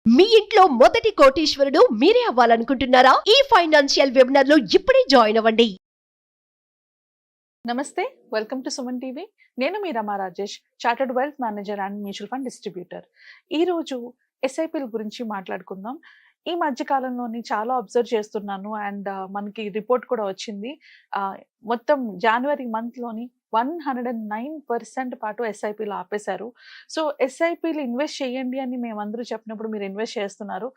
మీ ఇంట్లో మొదటి కోటీశ్వరుడు మీరే అవ్వాలనుకుంటున్నారా? ఈ ఫైనాన్షియల్ వెబినార్ లో ఇప్పుడే జాయిన్ అవ్వండి. నమస్తే, వెల్కమ్ టు సుమన్ టీవీ. నేను మీ Rama Rajesh, chartered wealth manager and mutual fund distributor. ఈరోజు ఎస్ఐపిల గురించి మాట్లాడుకుందాం. ఈ మధ్య కాలంలోని చాలా అబ్జర్వ్ చేస్తున్నాను అండ్ మనకి రిపోర్ట్ కూడా వచ్చింది. మొత్తం జనవరి మంత్లోని 109% పాటు ఎస్ఐపిలు ఆపేశారు. సో ఎస్ఐపిలు ఇన్వెస్ట్ చేయండి అని మేమందరూ చెప్పినప్పుడు మీరు ఇన్వెస్ట్ చేస్తున్నారు.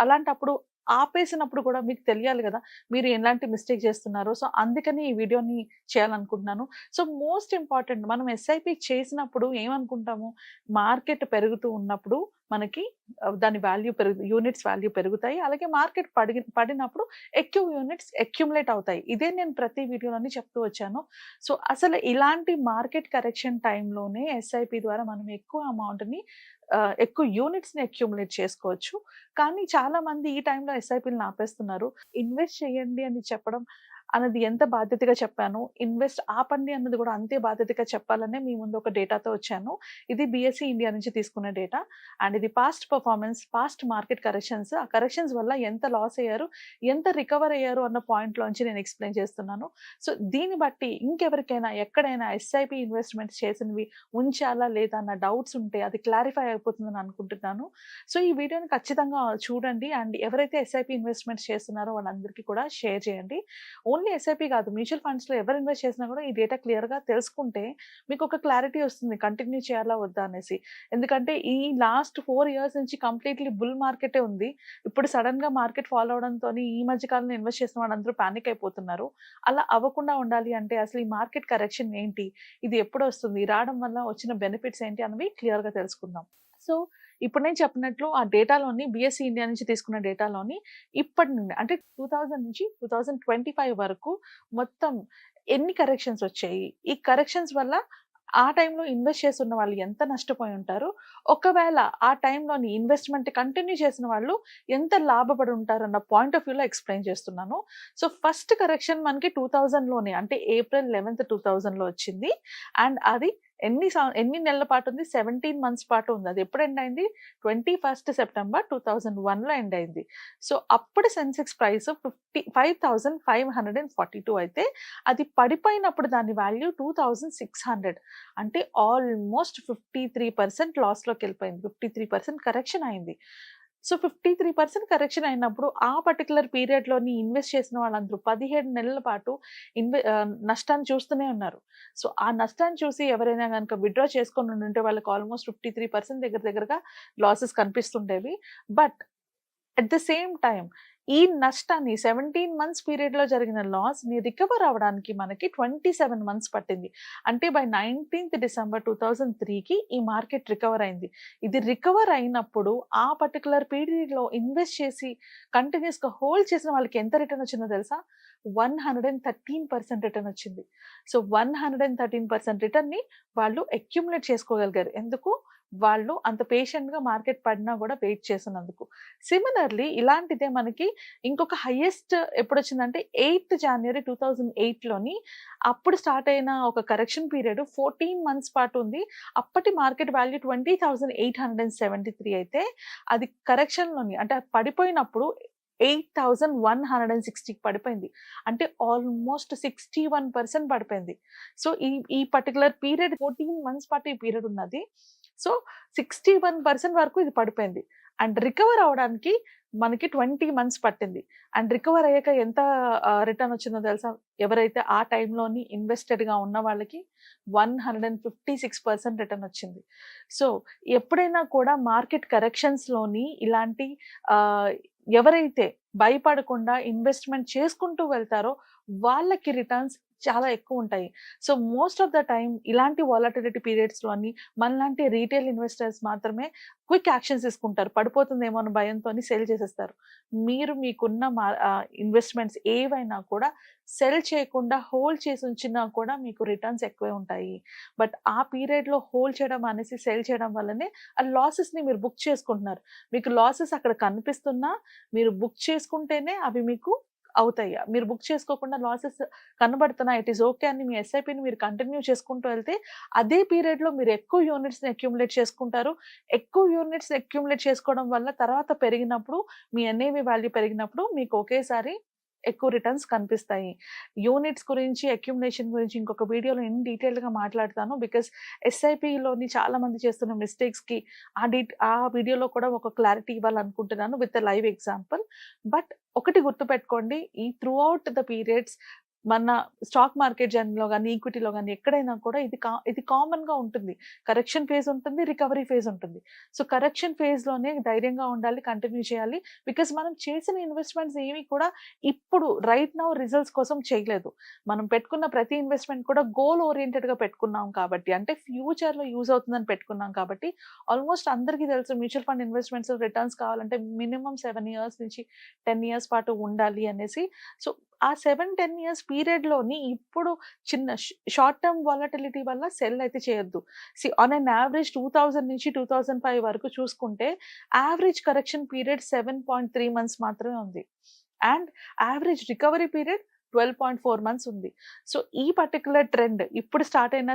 అలాంటప్పుడు ఆపేసినప్పుడు కూడా మీకు తెలియాలి కదా మీరు ఎలాంటి మిస్టేక్ చేస్తున్నారో. సో అందుకని ఈ వీడియోని చేయాలనుకుంటున్నాను. సో మోస్ట్ ఇంపార్టెంట్, మనం ఎస్ఐపి చేసినప్పుడు ఏమనుకుంటాము, మార్కెట్ పెరుగుతూ ఉన్నప్పుడు మనకి దాని వాల్యూ యూనిట్స్ వాల్యూ పెరుగుతాయి. అలాగే మార్కెట్ పడినప్పుడు ఎక్కువ యూనిట్స్ అక్యుములేట్ అవుతాయి. ఇదే నేను ప్రతి వీడియోలోని చెప్తూ వచ్చాను. సో అసలు ఇలాంటి మార్కెట్ కరెక్షన్ టైంలోనే ఎస్ఐపి ద్వారా మనం ఎక్కువ అమౌంట్ని ఎక్కువ యూనిట్స్ని అక్యుములేట్ చేసుకోవచ్చు. కానీ చాలా మంది ఈ టైంలో ఎస్ఐపిలను ఆపేస్తున్నారు. ఇన్వెస్ట్ చేయండి అని చెప్పడం అన్నది ఎంత బాధ్యతగా చెప్పాను, ఇన్వెస్ట్ ఆపండి అన్నది కూడా అంతే బాధ్యతగా చెప్పాలనే మీ ముందు ఒక డేటాతో వచ్చాను. ఇది బిఎస్సి ఇండియా నుంచి తీసుకున్న డేటా అండ్ ఇది past performance, past market corrections, ఆ కరెక్షన్స్ వల్ల ఎంత లాస్ అయ్యారు, ఎంత రికవర్ అయ్యారు అన్న పాయింట్లోంచి నేను ఎక్స్ప్లెయిన్ చేస్తున్నాను. సో దీన్ని బట్టి ఇంకెవరికైనా ఎక్కడైనా ఎస్ఐపి ఇన్వెస్ట్మెంట్స్ చేసినవి ఉంచాలా లేదా అన్న డౌట్స్ ఉంటే అది క్లారిఫై అయిపోతుందని అనుకుంటున్నాను. సో ఈ వీడియోని ఖచ్చితంగా చూడండి అండ్ ఎవరైతే ఎస్ఐపి ఇన్వెస్ట్మెంట్స్ చేస్తున్నారో వాళ్ళందరికీ కూడా షేర్ చేయండి. ఓన్లీ ఎస్ఐపి కాదు, మ్యూచువల్ ఫండ్స్లో ఎవరు ఇన్వెస్ట్ చేసినా కూడా ఈ డేటా క్లియర్గా తెలుసుకుంటే మీకు ఒక క్లారిటీ వస్తుంది కంటిన్యూ చేయాలా వద్దా అనేసి. ఎందుకంటే ఈ లాస్ట్ 4 years నుంచి కంప్లీట్లీ బుల్ మార్కెటే ఉంది. ఇప్పుడు సడన్గా మార్కెట్ ఫాలో అవడంతో ఈ మధ్య కాలంలో ఇన్వెస్ట్ చేసిన వాళ్ళందరూ పానిక్ అయిపోతున్నారు. అలా అవ్వకుండా ఉండాలి అంటే అసలు ఈ మార్కెట్ కరెక్షన్ ఏంటి, ఇది ఎప్పుడు వస్తుంది, రావడం వల్ల వచ్చిన బెనిఫిట్స్ ఏంటి అన్నవి క్లియర్గా తెలుసుకుందాం. సో ఇప్పుడు నేను చెప్పినట్లు ఆ డేటాలోని బిఎస్సి ఇండియా నుంచి తీసుకున్న డేటాలోని ఇప్పటి నుండి అంటే 2000 నుంచి 2025 వరకు మొత్తం ఎన్ని కరెక్షన్స్ వచ్చాయి, ఈ కరెక్షన్స్ వల్ల ఆ టైంలో ఇన్వెస్ట్ చేస్తున్న వాళ్ళు ఎంత నష్టపోయి ఉంటారు, ఒకవేళ ఆ టైంలోని ఇన్వెస్ట్మెంట్ కంటిన్యూ చేసిన వాళ్ళు ఎంత లాభపడి ఉంటారు అన్న పాయింట్ ఆఫ్ వ్యూలో ఎక్స్ప్లెయిన్ చేస్తున్నాను. సో ఫస్ట్ కరెక్షన్ మనకి 2000లోనే అంటే April 11th 2000లో వచ్చింది అండ్ అది ఎన్ని నెలల పాటు ఉంది, 17 months పాటు ఉంది. అది ఎప్పుడు ఎండ్ అయింది, 21st September 2001లో ఎండ్ అయింది. సో అప్పుడు సెన్సెక్స్ ప్రైస్ 55,542 అయితే అది పడిపోయినప్పుడు దాని వాల్యూ 2,600, అంటే ఆల్మోస్ట్ 53% లాస్లోకి వెళ్ళిపోయింది. 53% కరెక్షన్ అయింది. సో 53% కరెక్షన్ అయినప్పుడు ఆ పర్టికులర్ పీరియడ్లోని ఇన్వెస్ట్ చేసిన వాళ్ళందరూ 17 నెలల పాటు నష్టాన్ని చూస్తూనే ఉన్నారు. సో ఆ నష్టాన్ని చూసి ఎవరైనా కనుక విత్డ్రా చేసుకొని ఉంటే వాళ్ళకి ఆల్మోస్ట్ 53% దగ్గరగా లాసెస్ కనిపిస్తుండేవి. But at the same time ఈ నష్టాన్ని 17 months పీరియడ్లో జరిగిన లాస్ని రికవర్ అవ్వడానికి మనకి 27 months పట్టింది. అంటే బై 19th December 2003కి ఈ మార్కెట్ రికవర్ అయింది. ఇది రికవర్ అయినప్పుడు ఆ పర్టికులర్ పీరియడ్లో ఇన్వెస్ట్ చేసి కంటిన్యూస్గా హోల్డ్ చేసిన వాళ్ళకి ఎంత రిటర్న్ వచ్చిందో తెలుసా, 113% రిటర్న్ వచ్చింది. సో 113% రిటర్న్ని వాళ్ళు అక్యుములేట్ చేసుకోగలిగారు. ఎందుకు, వాళ్ళు అంత పేషెంట్గా మార్కెట్ పడినా కూడా వెయిట్ చేసినందుకు. సిమిలర్లీ ఇలాంటిదే మనకి ఇంకొక హైయెస్ట్ ఎప్పుడు వచ్చిందంటే 8th January 2008లోని అప్పుడు స్టార్ట్ అయిన ఒక కరెక్షన్ పీరియడ్ 14 months పాటు ఉంది. అప్పటి మార్కెట్ వాల్యూ 20,873 అయితే అది కరెక్షన్లోని అంటే పడిపోయినప్పుడు 8,160కి పడిపోయింది. అంటే ఆల్మోస్ట్ 61% పడిపోయింది. సో ఈ పర్టికులర్ పీరియడ్ 14 months పాటు ఈ పీరియడ్ ఉన్నది. సో 61% వరకు ఇది పడిపోయింది అండ్ రికవర్ అవడానికి మనకి 20 months పట్టింది. అండ్ రికవర్ అయ్యాక ఎంత రిటర్న్ వచ్చిందో తెలుసా, ఎవరైతే ఆ టైంలోని ఇన్వెస్టెడ్గా ఉన్న వాళ్ళకి 156% రిటర్న్ వచ్చింది. సో ఎప్పుడైనా కూడా మార్కెట్ కరెక్షన్స్లోని ఇలాంటి ఎవరైతే భయపడకుండా ఇన్వెస్ట్మెంట్ చేసుకుంటూ వెళ్తారో వాళ్ళకి రిటర్న్స్ చాలా ఎక్కువ ఉంటాయి. So most of the time ఇలాంటి వాలటిలిటీ పీరియడ్స్లోని మనలాంటి రీటైల్ ఇన్వెస్టర్స్ మాత్రమే క్విక్ యాక్షన్స్ తీసుకుంటారు. పడిపోతుందేమో అని భయంతో సెల్ చేసేస్తారు. మీరు మీకున్న ఇన్వెస్ట్మెంట్స్ ఏవైనా కూడా సెల్ చేయకుండా హోల్డ్ చేసి ఉంచినా కూడా మీకు రిటర్న్స్ ఎక్కువే ఉంటాయి. బట్ ఆ పీరియడ్లో హోల్డ్ చేయడం అనేసి సెల్ చేయడం వల్లనే ఆ లాసెస్ని మీరు బుక్ చేసుకుంటున్నారు. మీకు లాసెస్ అక్కడ కనిపిస్తున్నా మీరు బుక్ చేసుకుంటేనే అవి మీకు అవుతాయా? మీరు బుక్ చేసుకోకుండా లాసెస్ కనబడుతున్నాయి. ఇట్ ఈస్ ఓకే అని మీ ఎస్ఐపిని మీరు కంటిన్యూ చేసుకుంటూ వెళ్తే, అదే పీరియడ్‌లో మీరు ఎక్కువ యూనిట్స్‌ని అక్యుములేట్ చేసుకుంటారు. ఎక్కువ యూనిట్స్ అక్యుములేట్ చేసుకోవడం వల్ల తర్వాత పెరిగినప్పుడు, మీ ఎన్ఏవి వాల్యూ పెరిగినప్పుడు మీకు ఒకేసారి ఎక్కువ రిటర్న్స్ కనిపిస్తాయి. యూనిట్స్ గురించి, అక్యుములేషన్ గురించి ఇంకొక వీడియోలో ఇన్ డీటెయిల్డ్‌గా మాట్లాడతాను. బికాజ్ ఎస్ఐపిలోని చాలా మంది చేస్తున్న మిస్టేక్స్‌కి ఆ వీడియోలో కూడా ఒక క్లారిటీ ఇవ్వాలనుకుంటున్నాను with a live example. But ఒకటి గుర్తుపెట్టుకోండి, ఈ త్రూ ఔట్ ద పీరియడ్స్ మన స్టాక్ మార్కెట్ జర్నీలో గాని, ఈక్విటీలో గాని ఎక్కడైనా కూడా ఇది కామన్‌గా ఉంటుంది. కరెక్షన్ ఫేజ్ ఉంటుంది. రికవరీ ఫేజ్ ఉంటుంది. సో, కరెక్షన్ ఫేజ్‌లోనే ధైర్యంగా ఉండాలి. కంటిన్యూ చేయాలి. బికాజ్ మనం చేసిన ఇన్వెస్ట్‌మెంట్స్ ఏవి కూడా ఇప్పుడు రైట్ నౌ రిజల్ట్స్ కోసం చేయలేదు. మనం పెట్టుకున్న ప్రతి ఇన్వెస్ట్‌మెంట్ కూడా గోల్ ఓరియెంటెడ్‌గా పెట్టుకున్నాం కాబట్టి, అంటే ఫ్యూచర్‌లో యూజ్ అవుతుందని పెట్టుకున్నాం కాబట్టి, ఆల్మోస్ట్ అందరికీ తెలుసు మ్యూచువల్ ఫండ్ ఇన్వెస్ట్‌మెంట్స్ రిటర్న్స్ కావాలంటే మినిమమ్ 7 ఇయర్స్ నుంచి 10 ఇయర్స్ పాటు ఉండాలి అనేసి. సో, ఆ 7, 10 ఇయర్స్ పీరియడ్‌లోని ఇప్పుడు చిన్న షార్ట్ టర్మ్ వాలటిలిటీ వల్ల సెల్ అయితే చేయొద్దు. ఆన్ ఎన్ యావరేజ్ 2000 నుంచి 2005 వరకు చూసుకుంటే యావరేజ్ కరెక్షన్ పీరియడ్ 7.3 మంత్స్ మాత్రమే ఉంది. And average recovery period 12.4 months ఉంది. సో, ఈ పర్టిక్యులర్ ట్రెండ్ ఇప్పుడు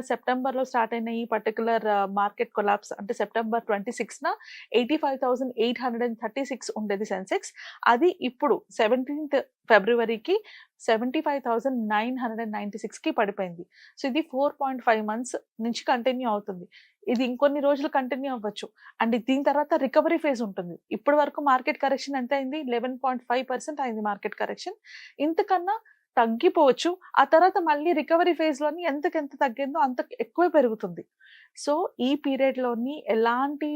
సెప్టెంబర్‌లో స్టార్ట్ అయిన ఈ పర్టిక్యులర్ మార్కెట్ కొలాప్స్ అంటే సెప్టెంబర్ 26న 85,836 ఉండేది సెన్సెక్స్. అది ఇప్పుడు 17థ్ ఫిబ్రవరికి 75,996కి పడిపోయింది. సో, ఇది 4.5 మంత్స్ నుంచి కంటిన్యూ అవుతుంది. ఇది ఇంకొన్ని రోజులు కంటిన్యూ అవ్వచ్చు. అండ్ దీని తర్వాత రికవరీ ఫేజ్ ఉంటుంది. ఇప్పటి వరకు మార్కెట్ కరెక్షన్ ఎంత అయింది? 11.5% అయింది మార్కెట్ కరెక్షన్. ఇంతకన్నా తగ్గిపోవచ్చు. ఆ తర్వాత మళ్ళీ రికవరీ ఫేజ్‌లోని ఎంతకెంత తగ్గిందో అంత ఎక్కువే పెరుగుతుంది. సో, ఈ పీరియడ్‌లోని ఎలాంటి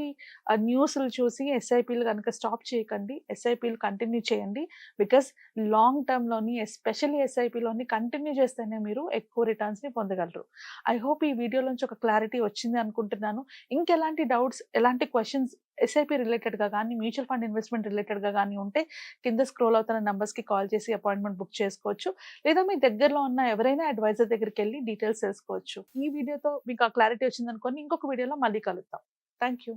న్యూస్‌లు చూసి ఎస్ఐపీలు గనక స్టాప్ చేయకండి. ఎస్ఐపీలు కంటిన్యూ చేయండి. బికాజ్ లాంగ్ టర్మ్‌లోని ఎస్పెషల్లీ ఎస్ఐపీలోని కంటిన్యూ చేస్తేనే మీరు ఎక్కువ రిటర్న్స్‌ని పొందగలరు. ఐ హోప్ ఈ వీడియోలోంచి ఒక క్లారిటీ వచ్చింది అనుకుంటున్నాను. ఇంకెలాంటి డౌట్స్, ఎలాంటి క్వెషన్స్ ఎస్ఐపీ రిలేటెడ్‌గా గానీ, మ్యూచువల్ ఫండ్ ఇన్వెస్ట్‌మెంట్ రిలేటెడ్‌గా గానీ ఉంటే కింద స్క్రోల్ అవుతున్న నంబర్స్‌కి కాల్ చేసి అపాయింట్‌మెంట్ బుక్ చేసుకోవచ్చు. లేదా మీ దగ్గరలో ఉన్న ఎవరైనా అడ్వైజర్ దగ్గరికెళ్లి డీటెయిల్స్ తెలుసుకోవచ్చు. ఈ వీడియోతో మీకు ఆ క్లారిటీ వచ్చిందనుకోని ఇంకొక వీడియోలో మళ్ళీ కలుద్దాం. Thank you.